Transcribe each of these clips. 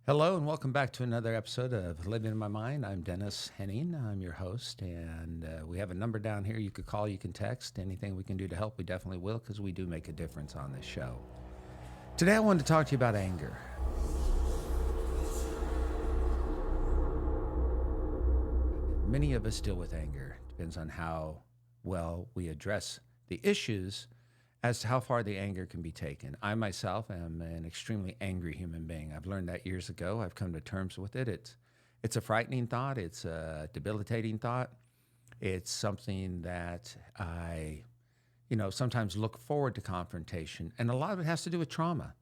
Hello and welcome back to another episode of Living in My Mind. I'm Dennis Henning. I'm your host, and we have a number down here you could call, you can text. Anything we can do to help, we definitely will, because we do make a difference on this show. Today I wanted to talk to you about anger. Many of us deal with anger. Depends on how well we address the issues as to how far the anger can be taken. I myself am an extremely angry human being. I've learned that years ago. I've come to terms with it. It's a frightening thought. It's a debilitating thought. It's something that I, sometimes look forward to confrontation. And a lot of it has to do with trauma.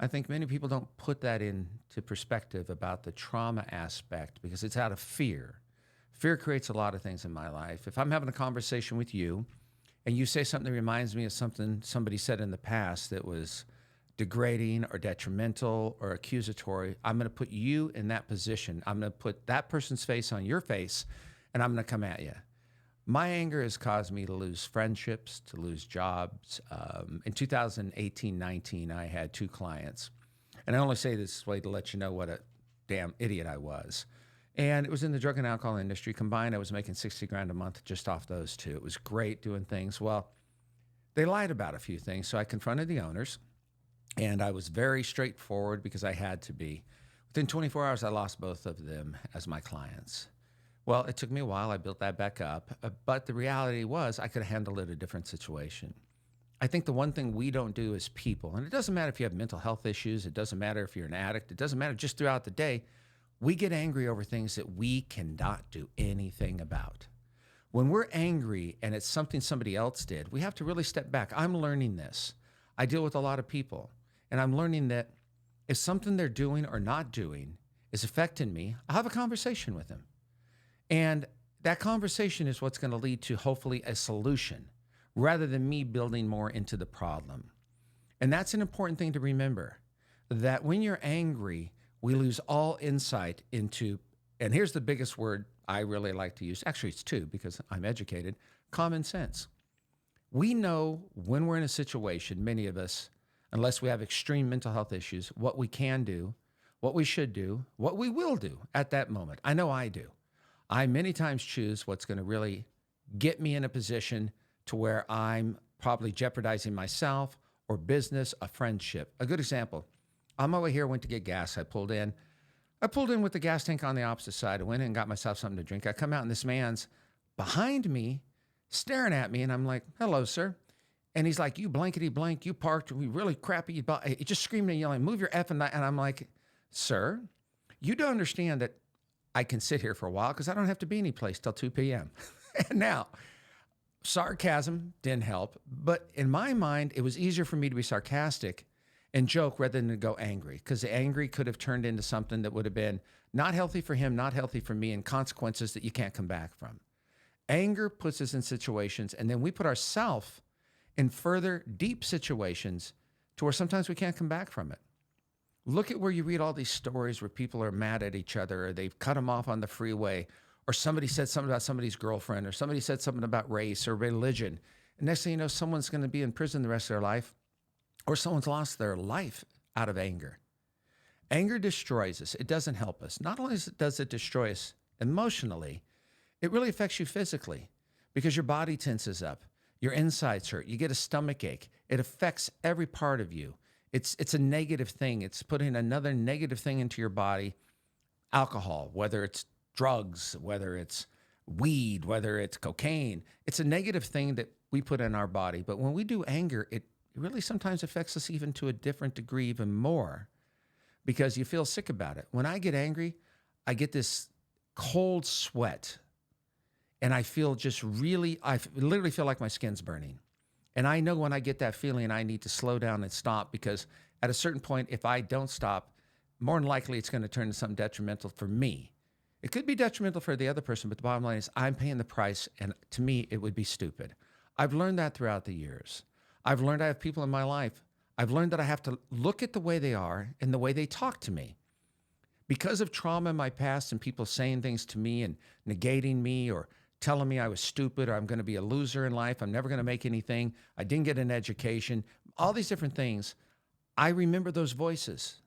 I think many people don't put that into perspective about the trauma aspect because it's out of fear. Fear creates a lot of things in my life. If I'm having a conversation with you, and you say something that reminds me of something somebody said in the past that was degrading or detrimental or accusatory, I'm going to put you in that position. I'm going to put that person's face on your face, and I'm going to come at you. My anger has caused me to lose friendships, to lose jobs. In 2018-19, I had 2 clients. And I only say this way to let you know what a damn idiot I was. And it was in the drug and alcohol industry. Combined, I was making $60,000 a month just off those 2. It was great doing things. Well, they lied about a few things. So I confronted the owners, and I was very straightforward because I had to be. Within 24 hours, I lost both of them as my clients. Well, it took me a while. I built that back up. But the reality was I could have handled it a different situation. I think the one thing we don't do as people, and it doesn't matter if you have mental health issues, it doesn't matter if you're an addict, it doesn't matter just throughout the day, we get angry over things that we cannot do anything about. When we're angry and it's something somebody else did, we have to really step back. I'm learning this. I deal with a lot of people, and I'm learning that if something they're doing or not doing is affecting me, I'll have a conversation with them. And that conversation is what's going to lead to hopefully a solution rather than me building more into the problem. And that's an important thing to remember, that when you're angry, we lose all insight into, and here's the biggest word I really like to use. Actually, it's 2 because I'm educated. Common sense. We know when we're in a situation, many of us, unless we have extreme mental health issues, what we can do, what we should do, what we will do at that moment. I know I do. I many times choose what's going to really get me in a position to where I'm probably jeopardizing myself or business, a friendship. A good example. On my way here, I went to get gas. I pulled in with the gas tank on the opposite side. I went in and got myself something to drink. I come out and this man's behind me staring at me. And I'm like, hello, sir. And he's like, you blankety blank, you parked, we really crappy. He just screaming and yelling, move your F and I'm like, sir, you don't understand that I can sit here for a while because I don't have to be any place till 2 p.m. And now, sarcasm didn't help. But in my mind, it was easier for me to be sarcastic and joke rather than to go angry, because the angry could have turned into something that would have been not healthy for him, not healthy for me, and consequences that you can't come back from. Anger puts us in situations, and then we put ourselves in further deep situations to where sometimes we can't come back from it. Look at where you read all these stories where people are mad at each other, or they've cut them off on the freeway, or somebody said something about somebody's girlfriend, or somebody said something about race or religion. And next thing you know, someone's going to be in prison the rest of their life, or someone's lost their life out of anger. Anger destroys us. It doesn't help us. Not only does it destroy us emotionally, it really affects you physically because your body tenses up, your insides hurt, you get a stomach ache. It affects every part of you. It's a negative thing. It's putting another negative thing into your body. Alcohol, whether it's drugs, whether it's weed, whether it's cocaine, it's a negative thing that we put in our body. But when we do anger, it really sometimes affects us even to a different degree, even more, because you feel sick about it. When I get angry, I get this cold sweat, and I feel I literally feel like my skin's burning. And I know when I get that feeling, I need to slow down and stop, because at a certain point, if I don't stop, more than likely it's going to turn into something detrimental for me. It could be detrimental for the other person, but the bottom line is I'm paying the price, and to me, it would be stupid. I've learned that throughout the years. I've learned I have people in my life. I've learned that I have to look at the way they are and the way they talk to me. Because of trauma in my past and people saying things to me and negating me or telling me I was stupid or I'm going to be a loser in life, I'm never going to make anything, I didn't get an education, all these different things, I remember those voices.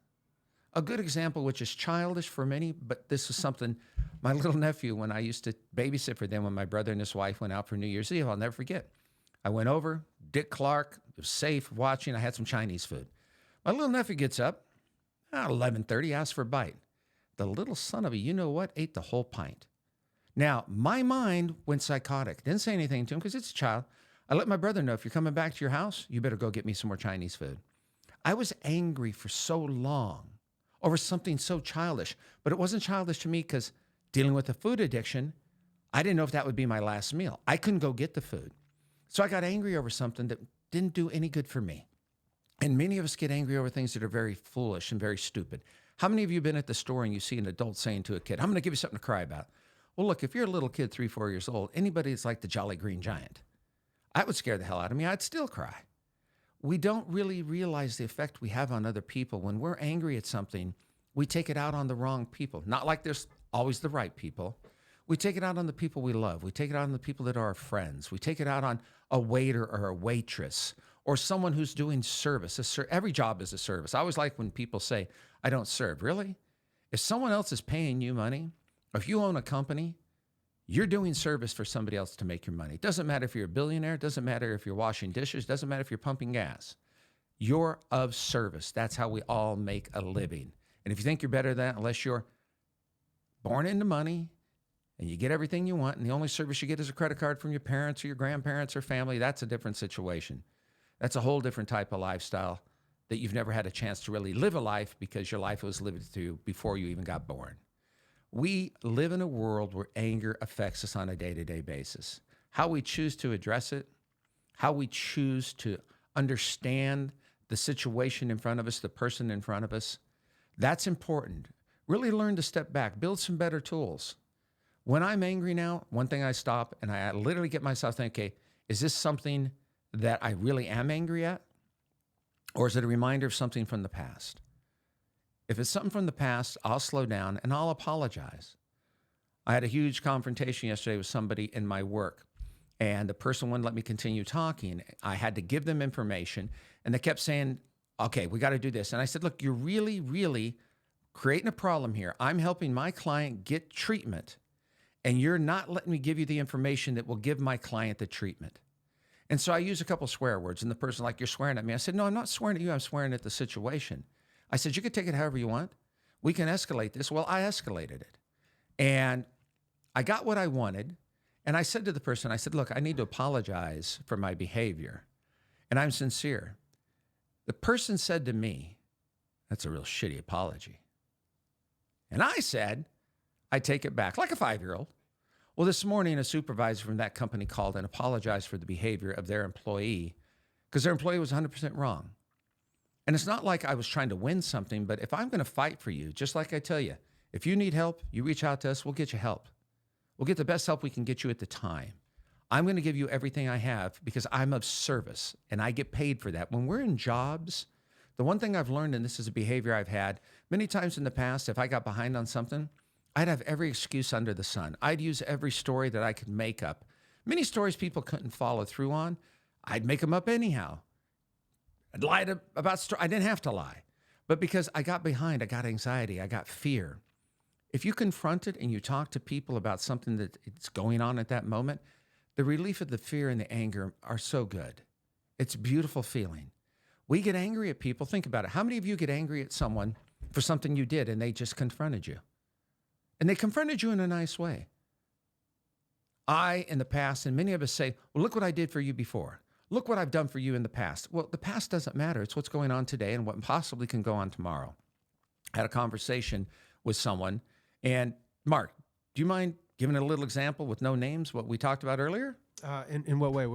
A good example, which is childish for many, but this is something my little nephew, when I used to babysit for them when my brother and his wife went out for New Year's Eve, I'll never forget. I went over, Dick Clark, it was safe, watching. I had some Chinese food. My little nephew gets up, 11:30, asks for a bite. The little son of a you-know-what ate the whole pint. Now, my mind went psychotic. Didn't say anything to him because it's a child. I let my brother know, if you're coming back to your house, you better go get me some more Chinese food. I was angry for so long over something so childish, but it wasn't childish to me because dealing with a food addiction, I didn't know if that would be my last meal. I couldn't go get the food. So I got angry over something that didn't do any good for me. And many of us get angry over things that are very foolish and very stupid. How many of you have been at the store and you see an adult saying to a kid, I'm going to give you something to cry about? Well, look, if you're a little kid, 3, 4 years old, anybody that's like the Jolly Green Giant, that would scare the hell out of me. I'd still cry. We don't really realize the effect we have on other people. When we're angry at something, we take it out on the wrong people. Not like there's always the right people. We take it out on the people we love. We take it out on the people that are our friends. We take it out on a waiter or a waitress or someone who's doing service. Every job is a service. I always like when people say, I don't serve. Really? If someone else is paying you money, or if you own a company, you're doing service for somebody else to make your money. It doesn't matter if you're a billionaire. It doesn't matter if you're washing dishes. It doesn't matter if you're pumping gas. You're of service. That's how we all make a living. And if you think you're better than that, unless you're born into money and you get everything you want, and the only service you get is a credit card from your parents or your grandparents or family, that's a different situation. That's a whole different type of lifestyle that you've never had a chance to really live a life because your life was lived through before you even got born. We live in a world where anger affects us on a day-to-day basis. How we choose to address it, how we choose to understand the situation in front of us, the person in front of us, that's important. Really learn to step back, build some better tools. When I'm angry now, one thing I stop and I literally get myself thinking, okay, is this something that I really am angry at? Or is it a reminder of something from the past? If it's something from the past, I'll slow down and I'll apologize. I had a huge confrontation yesterday with somebody in my work, and the person wouldn't let me continue talking. I had to give them information, and they kept saying, okay, we got to do this. And I said, look, you're really, really creating a problem here. I'm helping my client get treatment, and you're not letting me give you the information that will give my client the treatment. And so I used a couple swear words, and the person like, you're swearing at me. I said, no, I'm not swearing at you. I'm swearing at the situation. I said, you can take it however you want. We can escalate this. Well, I escalated it. And I got what I wanted. And I said to the person, I said, look, I need to apologize for my behavior. And I'm sincere. The person said to me, that's a real shitty apology. And I said, I take it back, like a 5-year-old. Well, this morning, a supervisor from that company called and apologized for the behavior of their employee because their employee was 100% wrong. And it's not like I was trying to win something, but if I'm going to fight for you, just like I tell you, if you need help, you reach out to us, we'll get you help. We'll get the best help we can get you at the time. I'm going to give you everything I have because I'm of service and I get paid for that. When we're in jobs, the one thing I've learned, and this is a behavior I've had many times in the past, if I got behind on something, I'd have every excuse under the sun. I'd use every story that I could make up. Many stories people couldn't follow through on, I'd make them up anyhow. I'd lie about I didn't have to lie. But because I got behind, I got anxiety, I got fear. If you confront it and you talk to people about something that it's going on at that moment, the relief of the fear and the anger are so good. It's a beautiful feeling. We get angry at people. Think about it. How many of you get angry at someone for something you did and they just confronted you? And they confronted you in a nice way. I, in the past, and many of us say, well, look what I did for you before. Look what I've done for you in the past. Well, the past doesn't matter. It's what's going on today and what possibly can go on tomorrow. I had a conversation with someone. And Mark, do you mind giving a little example with no names, what we talked about earlier? In what way?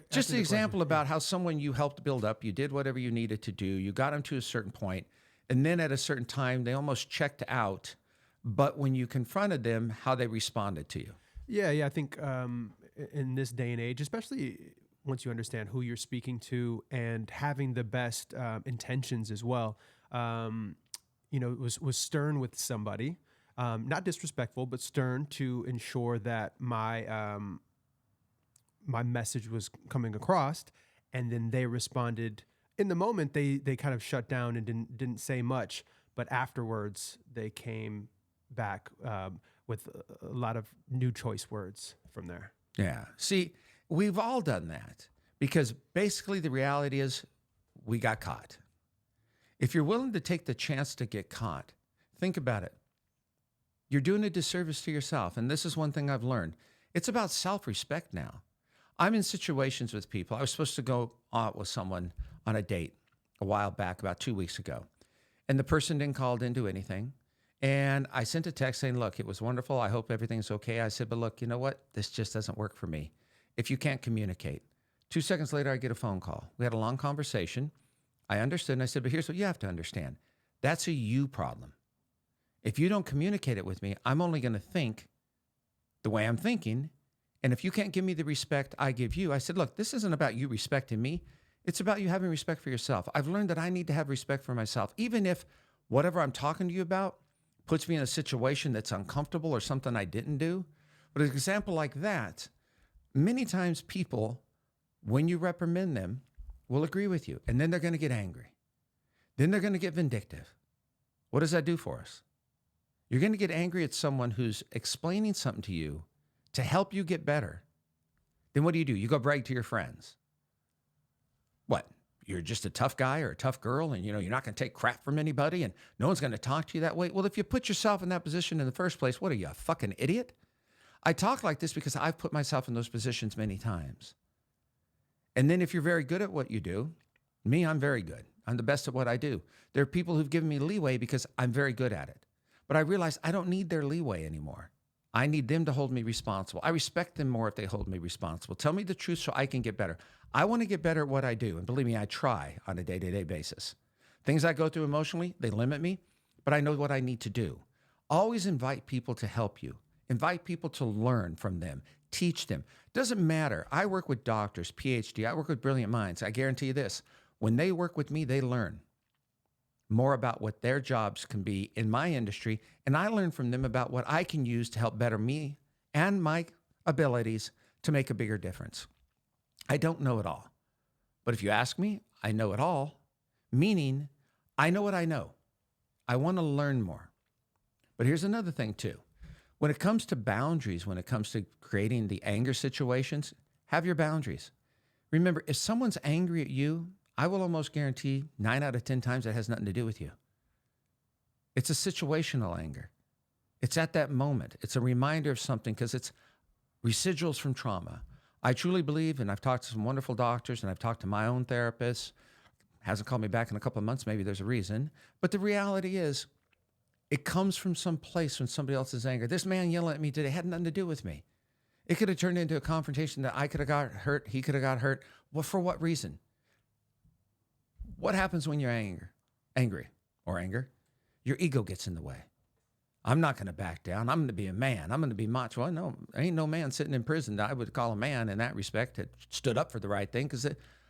Just the example about how someone you helped build up, you did whatever you needed to do, you got them to a certain point, and then at a certain time, they almost checked out. But when you confronted them, how they responded to you. Yeah. I think in this day and age, especially once you understand who you're speaking to and having the best intentions as well, was stern with somebody, not disrespectful, but stern to ensure that my message was coming across. And then they responded in the moment. They kind of shut down and didn't say much. but afterwards they came back with a lot of new choice words from there. Yeah. See, we've all done that because basically the reality is we got caught. If you're willing to take the chance to get caught, think about it. You're doing a disservice to yourself. And this is one thing I've learned. It's about self-respect now. I'm in situations with people. I was supposed to go out with someone on a date a while back, about 2 weeks ago. And the person didn't call, didn't do anything. And I sent a text saying, look, it was wonderful. I hope everything's okay. I said, but look, you know what? This just doesn't work for me. If you can't communicate. 2 seconds later, I get a phone call. We had a long conversation. I understood. And I said, but here's what you have to understand. That's a you problem. If you don't communicate it with me, I'm only going to think the way I'm thinking. And if you can't give me the respect I give you, I said, look, this isn't about you respecting me. It's about you having respect for yourself. I've learned that I need to have respect for myself, even if whatever I'm talking to you about puts me in a situation that's uncomfortable or something I didn't do. But an example like that, many times people, when you reprimand them, will agree with you. And then they're going to get angry. Then they're going to get vindictive. What does that do for us? You're going to get angry at someone who's explaining something to you to help you get better. Then what do? You go brag to your friends. What? You're just a tough guy or a tough girl and, you're not going to take crap from anybody and no one's going to talk to you that way. Well, if you put yourself in that position in the first place, what are you, a fucking idiot? I talk like this because I've put myself in those positions many times. And then if you're very good at what you do, me, I'm very good. I'm the best at what I do. There are people who've given me leeway because I'm very good at it. But I realize I don't need their leeway anymore. I need them to hold me responsible. I respect them more if they hold me responsible. Tell me the truth so I can get better. I want to get better at what I do. And believe me, I try on a day-to-day basis. Things I go through emotionally, they limit me, but I know what I need to do. Always invite people to help you. Invite people to learn from them. Teach them. Doesn't matter. I work with doctors, PhD. I work with brilliant minds. I guarantee you this. When they work with me, they learn more about what their jobs can be in my industry, and I learn from them about what I can use to help better me and my abilities to make a bigger difference. I don't know it all, but if you ask me, I know it all, meaning I know what I know. I want to learn more. But here's another thing too. When it comes to boundaries, when it comes to creating the anger situations, have your boundaries. Remember, if someone's angry at you, I will almost guarantee 9 out of 10 times that has nothing to do with you. It's a situational anger. It's at that moment. It's a reminder of something because it's residuals from trauma. I truly believe, and I've talked to some wonderful doctors, and I've talked to my own therapist. Hasn't called me back in a couple of months. Maybe there's a reason. But the reality is, it comes from some place when somebody else is angry. This man yelling at me today had nothing to do with me. It could have turned into a confrontation that I could have got hurt, he could have got hurt. Well, for what reason? What happens when you're angry? Your ego gets in the way. I'm not going to back down. I'm going to be a man. I'm going to be macho. Well, no, ain't no man sitting in prison that I would call a man in that respect that stood up for the right thing because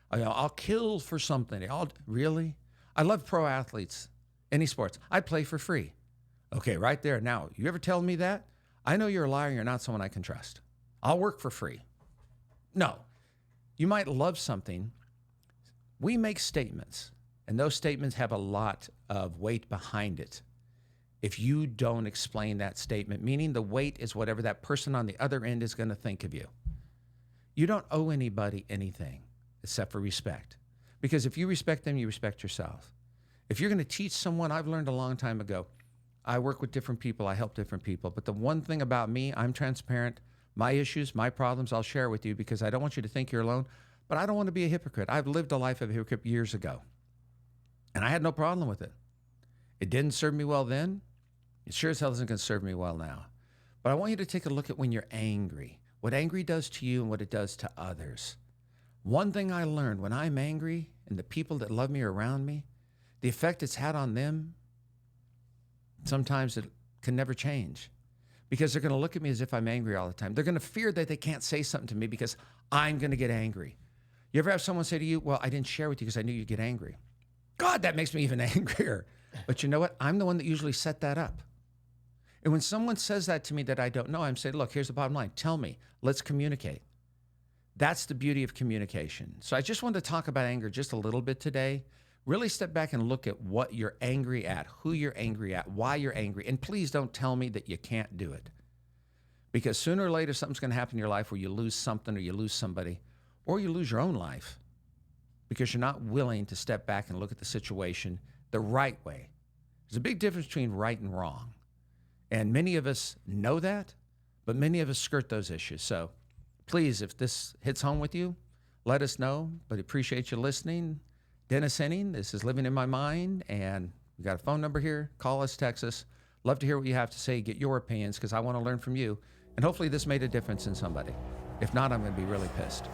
I'll kill for something. Really? I love pro athletes, any sports. I'd play for free. Okay, right there. Now, you ever tell me that? I know you're a liar. You're not someone I can trust. I'll work for free. No. You might love something. We make statements, and those statements have a lot of weight behind it. If you don't explain that statement, meaning the weight is whatever that person on the other end is going to think of you. You don't owe anybody anything except for respect. Because if you respect them, you respect yourself. If you're going to teach someone, I've learned a long time ago, I work with different people, I help different people. But the one thing about me, I'm transparent. My issues, my problems, I'll share with you because I don't want you to think you're alone. But I don't want to be a hypocrite. I've lived a life of a hypocrite years ago. And I had no problem with it. It didn't serve me well then. It sure as hell isn't going to serve me well now. But I want you to take a look at when you're angry, what angry does to you and what it does to others. One thing I learned when I'm angry and the people that love me are around me, the effect it's had on them, sometimes it can never change. Because they're going to look at me as if I'm angry all the time. They're going to fear that they can't say something to me because I'm going to get angry. You ever have someone say to you, well, I didn't share with you because I knew you'd get angry. God, that makes me even angrier. But you know what? I'm the one that usually set that up. And when someone says that to me that I don't know, I'm saying, look, here's the bottom line. Tell me. Let's communicate. That's the beauty of communication. So I just wanted to talk about anger just a little bit today. Really step back and look at what you're angry at, who you're angry at, why you're angry. And please don't tell me that you can't do it. Because sooner or later, something's going to happen in your life where you lose something or you lose somebody or you lose your own life because you're not willing to step back and look at the situation the right way. There's a big difference between right and wrong. And many of us know that, but many of us skirt those issues. So please, if this hits home with you, let us know. But appreciate you listening. Dennis Henning, this is Living in My Mind, and we got a phone number here. Call us, text us. Love to hear what you have to say, get your opinions, because I want to learn from you. And hopefully this made a difference in somebody. If not, I'm going to be really pissed.